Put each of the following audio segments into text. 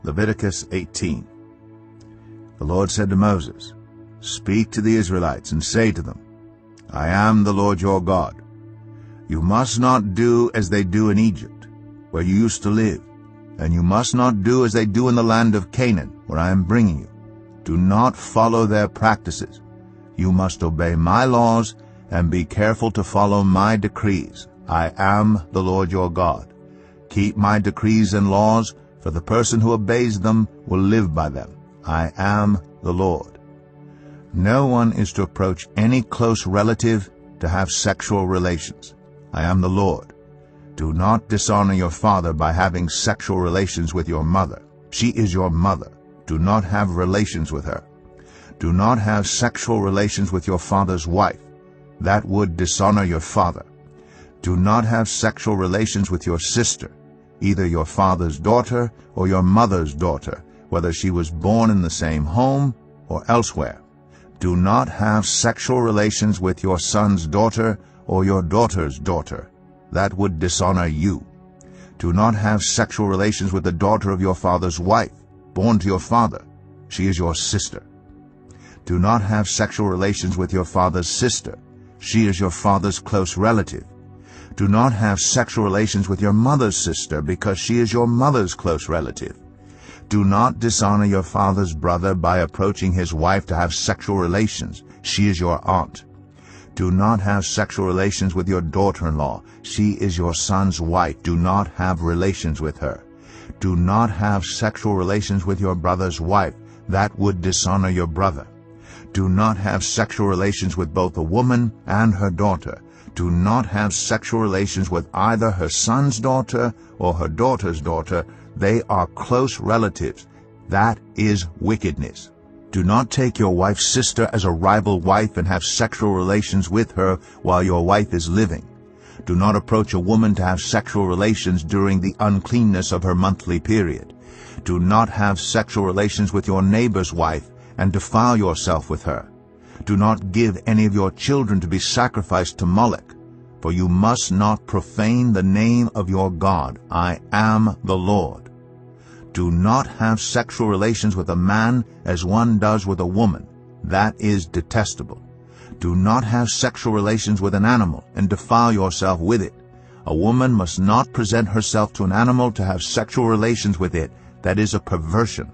Leviticus 18. The Lord said to Moses, "Speak to the Israelites and say to them, I am the Lord your God. You must not do as they do in Egypt, where you used to live, and you must not do as they do in the land of Canaan, where I am bringing you. Do not follow their practices. You must obey my laws and be careful to follow my decrees. I am the Lord your God. Keep my decrees and laws, for the person who obeys them will live by them. I am the Lord. No one is to approach any close relative to have sexual relations. I am the Lord. Do not dishonor your father by having sexual relations with your mother. She is your mother. Do not have relations with her. Do not have sexual relations with your father's wife. That would dishonor your father. Do not have sexual relations with your sister, either your father's daughter or your mother's daughter, whether she was born in the same home or elsewhere. Do not have sexual relations with your son's daughter or your daughter's daughter. That would dishonor you. Do not have sexual relations with the daughter of your father's wife, born to your father. She is your sister. Do not have sexual relations with your father's sister. She is your father's close relative. Do not have sexual relations with your mother's sister, because she is your mother's close relative. Do not dishonor your father's brother by approaching his wife to have sexual relations. She is your aunt. Do not have sexual relations with your daughter-in-law. She is your son's wife. Do not have relations with her. Do not have sexual relations with your brother's wife. That would dishonor your brother. Do not have sexual relations with both a woman and her daughter. Do not have sexual relations with either her son's daughter or her daughter's daughter. They are close relatives. That is wickedness. Do not take your wife's sister as a rival wife and have sexual relations with her while your wife is living. Do not approach a woman to have sexual relations during the uncleanness of her monthly period. Do not have sexual relations with your neighbor's wife and defile yourself with her. Do not give any of your children to be sacrificed to Moloch, for you must not profane the name of your God. I am the Lord. Do not have sexual relations with a man as one does with a woman. That is detestable. Do not have sexual relations with an animal and defile yourself with it. A woman must not present herself to an animal to have sexual relations with it. That is a perversion.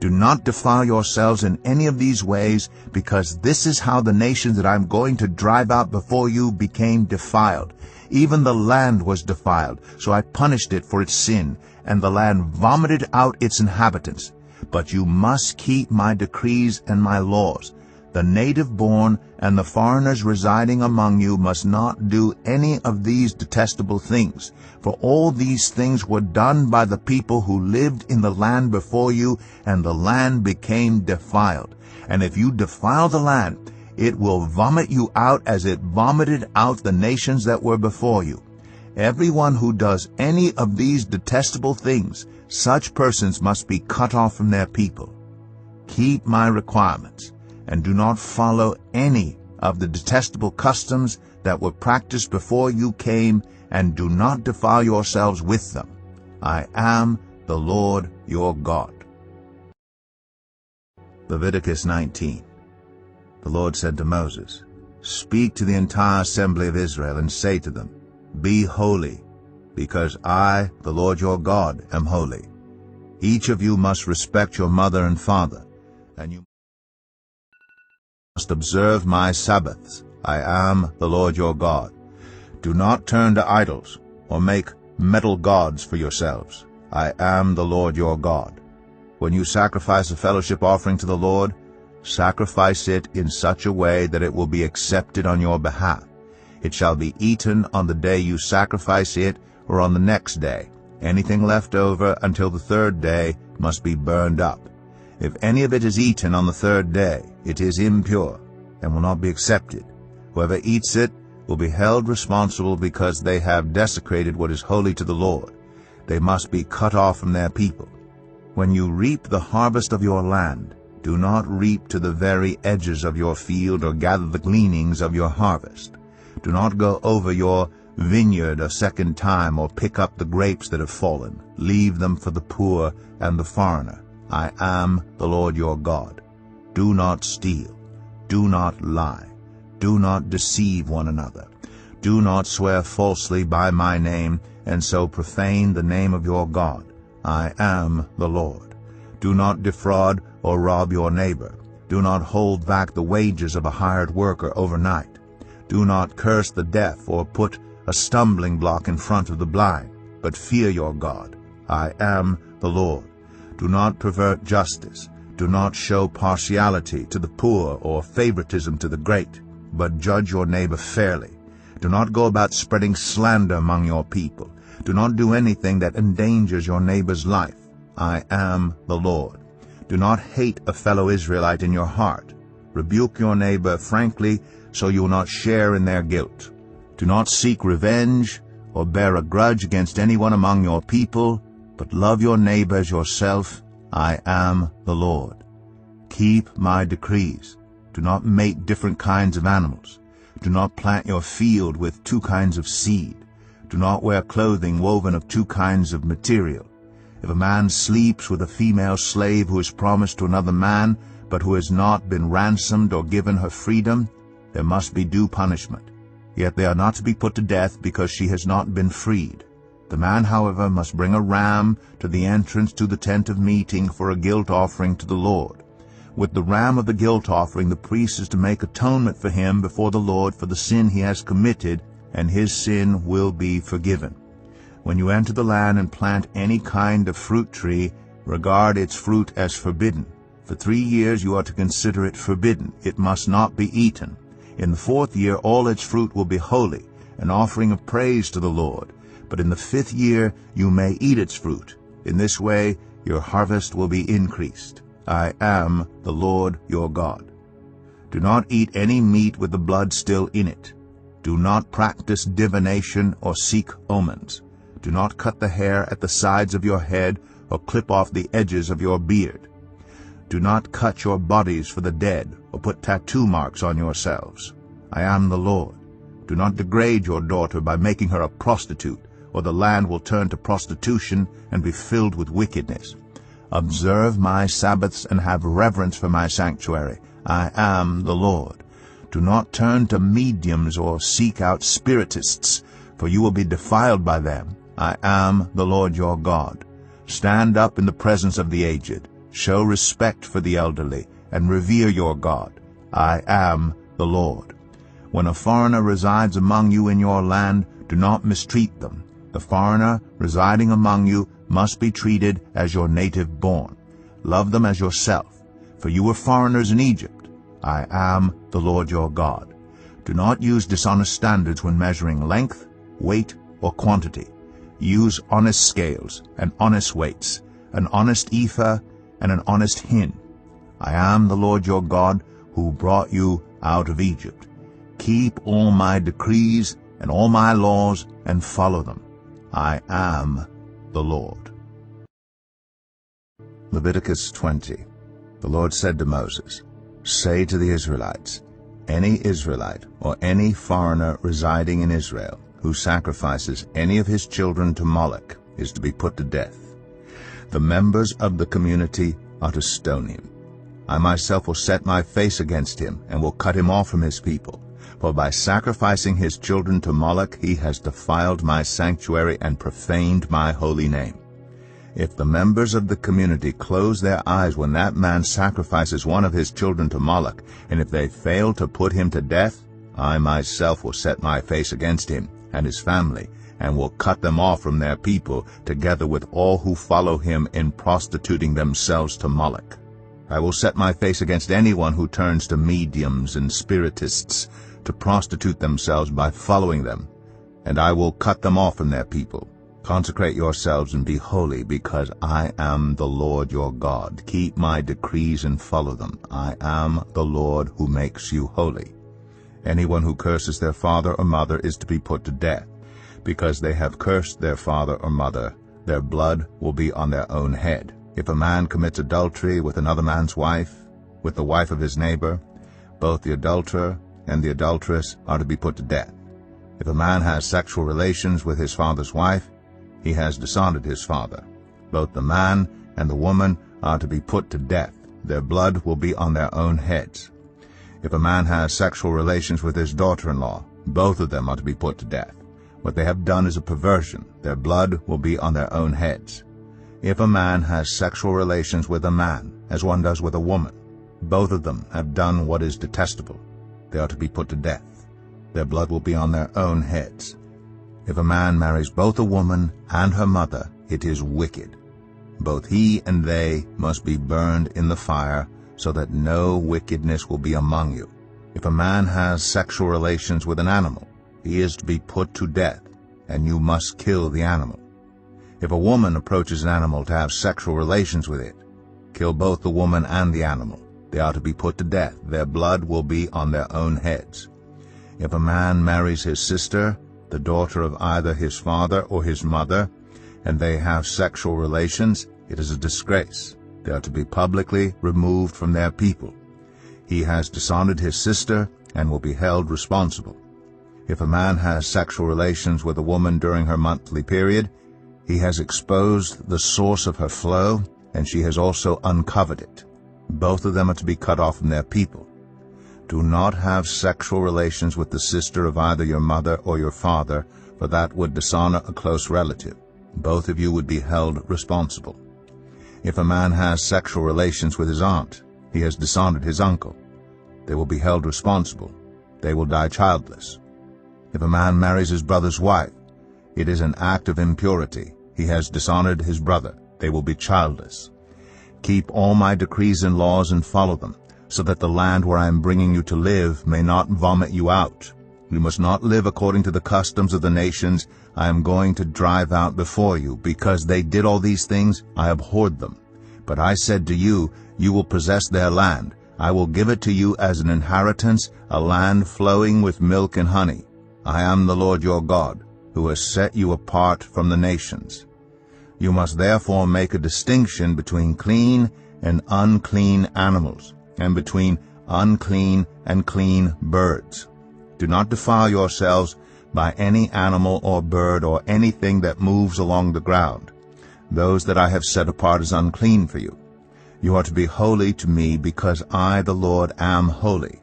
Do not defile yourselves in any of these ways, because this is how the nations that I am going to drive out before you became defiled. Even the land was defiled, so I punished it for its sin, and the land vomited out its inhabitants. But you must keep my decrees and my laws. The native-born and the foreigners residing among you must not do any of these detestable things, for all these things were done by the people who lived in the land before you, and the land became defiled. And if you defile the land, it will vomit you out as it vomited out the nations that were before you. Everyone who does any of these detestable things, such persons must be cut off from their people. Keep my requirements, and do not follow any of the detestable customs that were practiced before you came, and do not defile yourselves with them. I am the Lord your God. Leviticus 19. The Lord said to Moses, "Speak to the entire assembly of Israel and say to them, Be holy, because I, the Lord your God, am holy. Each of you must respect your mother and father, and you must observe my Sabbaths. I am the Lord your God. Do not turn to idols or make metal gods for yourselves. I am the Lord your God. When you sacrifice a fellowship offering to the Lord, sacrifice it in such a way that it will be accepted on your behalf. It shall be eaten on the day you sacrifice it or on the next day. Anything left over until the third day must be burned up. If any of it is eaten on the third day, it is impure and will not be accepted. Whoever eats it will be held responsible because they have desecrated what is holy to the Lord. They must be cut off from their people. When you reap the harvest of your land, do not reap to the very edges of your field or gather the gleanings of your harvest. Do not go over your vineyard a second time, or pick up the grapes that have fallen. Leave them for the poor and the foreigner. I am the Lord your God. Do not steal. Do not lie. Do not deceive one another. Do not swear falsely by my name, and so profane the name of your God. I am the Lord. Do not defraud or rob your neighbor. Do not hold back the wages of a hired worker overnight. Do not curse the deaf or put a stumbling block in front of the blind, but fear your God. I am the Lord. Do not pervert justice. Do not show partiality to the poor or favoritism to the great, but judge your neighbor fairly. Do not go about spreading slander among your people. Do not do anything that endangers your neighbor's life. I am the Lord. Do not hate a fellow Israelite in your heart. Rebuke your neighbor frankly, so you will not share in their guilt. Do not seek revenge or bear a grudge against anyone among your people, but love your neighbor as yourself. I am the Lord. Keep my decrees. Do not make different kinds of animals. Do not plant your field with two kinds of seed. Do not wear clothing woven of two kinds of material. If a man sleeps with a female slave who is promised to another man, but who has not been ransomed or given her freedom, there must be due punishment. Yet they are not to be put to death because she has not been freed. The man, however, must bring a ram to the entrance to the tent of meeting for a guilt offering to the Lord. With the ram of the guilt offering, the priest is to make atonement for him before the Lord for the sin he has committed, and his sin will be forgiven. When you enter the land and plant any kind of fruit tree, regard its fruit as forbidden. For 3 years you are to consider it forbidden. It must not be eaten. In the 4th year all its fruit will be holy, an offering of praise to the Lord. But in the 5th year you may eat its fruit. In this way your harvest will be increased. I am the Lord your God. Do not eat any meat with the blood still in it. Do not practice divination or seek omens. Do not cut the hair at the sides of your head or clip off the edges of your beard. Do not cut your bodies for the dead or put tattoo marks on yourselves. I am the Lord. Do not degrade your daughter by making her a prostitute, or the land will turn to prostitution and be filled with wickedness. Observe my Sabbaths and have reverence for my sanctuary. I am the Lord. Do not turn to mediums or seek out spiritists, for you will be defiled by them. I am the Lord your God. Stand up in the presence of the aged. Show respect for the elderly, and revere your God. I am the Lord. When a foreigner resides among you in your land, do not mistreat them. The foreigner residing among you must be treated as your native born. Love them as yourself, for you were foreigners in Egypt. I am the Lord your God. Do not use dishonest standards when measuring length, weight, or quantity. Use honest scales and honest weights, an honest ephah and an honest hin. I am the Lord your God who brought you out of Egypt. Keep all my decrees and all my laws and follow them. I am the Lord. Leviticus 20. The Lord said to Moses, Say to the Israelites, any Israelite or any foreigner residing in Israel who sacrifices any of his children to Moloch is to be put to death. The members of the community are to stone him. I myself will set my face against him and will cut him off from his people. For by sacrificing his children to Moloch he has defiled my sanctuary and profaned my holy name. If the members of the community close their eyes when that man sacrifices one of his children to Moloch, and if they fail to put him to death, I myself will set my face against him and his family, and will cut them off from their people, together with all who follow him in prostituting themselves to Moloch. I will set my face against anyone who turns to mediums and spiritists to prostitute themselves by following them, and I will cut them off from their people. Consecrate yourselves and be holy, because I am the Lord your God. Keep my decrees and follow them. I am the Lord who makes you holy. Anyone who curses their father or mother is to be put to death. Because they have cursed their father or mother, their blood will be on their own head. If a man commits adultery with another man's wife, with the wife of his neighbor, both the adulterer and the adulteress are to be put to death. If a man has sexual relations with his father's wife, he has dishonored his father. Both the man and the woman are to be put to death. Their blood will be on their own heads. If a man has sexual relations with his daughter-in-law, both of them are to be put to death. What they have done is a perversion. Their blood will be on their own heads. If a man has sexual relations with a man, as one does with a woman, both of them have done what is detestable. They are to be put to death. Their blood will be on their own heads. If a man marries both a woman and her mother, it is wicked. Both he and they must be burned in the fire, so that no wickedness will be among you. If a man has sexual relations with an animal, he is to be put to death, and you must kill the animal. If a woman approaches an animal to have sexual relations with it, kill both the woman and the animal. They are to be put to death. Their blood will be on their own heads. If a man marries his sister, the daughter of either his father or his mother, and they have sexual relations, it is a disgrace. They are to be publicly removed from their people. He has dishonored his sister and will be held responsible. If a man has sexual relations with a woman during her monthly period, he has exposed the source of her flow, and she has also uncovered it. Both of them are to be cut off from their people. Do not have sexual relations with the sister of either your mother or your father, for that would dishonor a close relative. Both of you would be held responsible. If a man has sexual relations with his aunt, he has dishonored his uncle. They will be held responsible. They will die childless. If a man marries his brother's wife, it is an act of impurity. He has dishonored his brother. They will be childless. Keep all my decrees and laws and follow them, so that the land where I am bringing you to live may not vomit you out. You must not live according to the customs of the nations I am going to drive out before you. Because they did all these things, I abhorred them. But I said to you, you will possess their land. I will give it to you as an inheritance, a land flowing with milk and honey. I am the Lord your God, who has set you apart from the nations. You must therefore make a distinction between clean and unclean animals, and between unclean and clean birds. Do not defile yourselves by any animal or bird or anything that moves along the ground. Those that I have set apart as unclean for you. You are to be holy to me, because I, the Lord, am holy,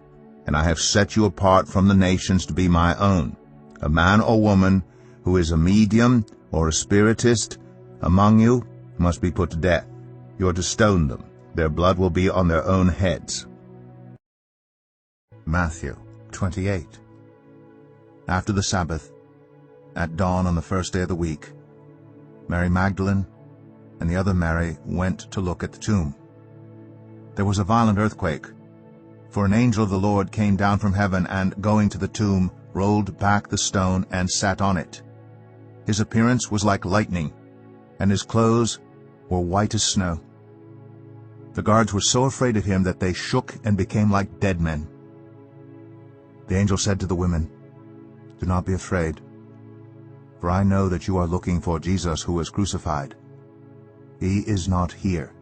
and I have set you apart from the nations to be my own. A man or woman who is a medium or a spiritist among you must be put to death. You are to stone them. Their blood will be on their own heads. Matthew 28. After the Sabbath, at dawn on the first day of the week, Mary Magdalene and the other Mary went to look at the tomb. There was a violent earthquake, for an angel of the Lord came down from heaven and, going to the tomb, rolled back the stone and sat on it. His appearance was like lightning, and his clothes were white as snow. The guards were so afraid of him that they shook and became like dead men. The angel said to the women, "Do not be afraid, for I know that you are looking for Jesus who was crucified. He is not here.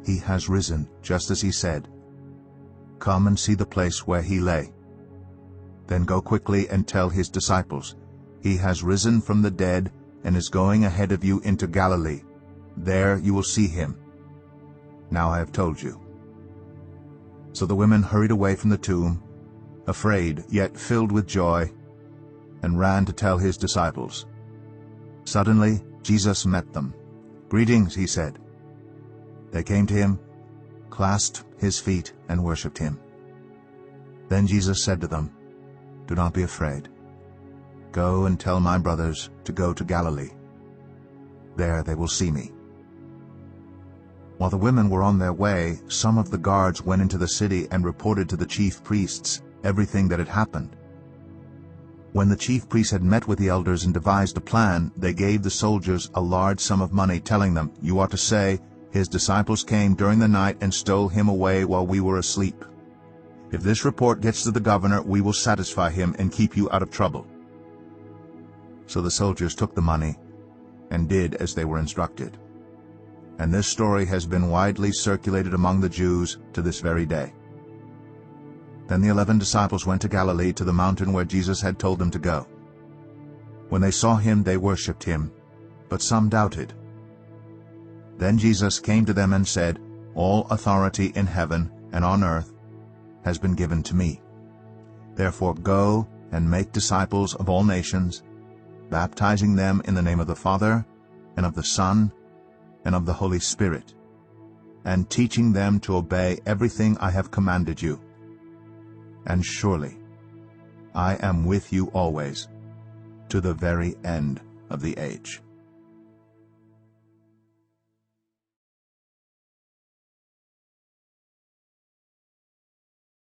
He has risen, just as he said. Come and see the place where he lay. Then go quickly and tell his disciples, he has risen from the dead and is going ahead of you into Galilee. There you will see him. Now I have told you." So the women hurried away from the tomb, afraid yet filled with joy, and ran to tell his disciples. Suddenly Jesus met them. "Greetings," he said. They came to him, clasped his feet, and worshipped him. Then Jesus said to them, "Do not be afraid. Go and tell my brothers to go to Galilee. There they will see me." While the women were on their way, some of the guards went into the city and reported to the chief priests everything that had happened. When the chief priests had met with the elders and devised a plan, they gave the soldiers a large sum of money, telling them, "You are to say, 'His disciples came during the night and stole him away while we were asleep.' If this report gets to the governor, we will satisfy him and keep you out of trouble." So the soldiers took the money and did as they were instructed. And this story has been widely circulated among the Jews to this very day. Then the 11 disciples went to Galilee, to the mountain where Jesus had told them to go. When they saw him, they worshipped him, but some doubted. Then Jesus came to them and said, All authority in heaven and on earth has been given to me. Therefore go and make disciples of all nations, baptizing them in the name of the Father, and of the Son, and of the Holy Spirit, and teaching them to obey everything I have commanded you. And surely I am with you always, to the very end of the age.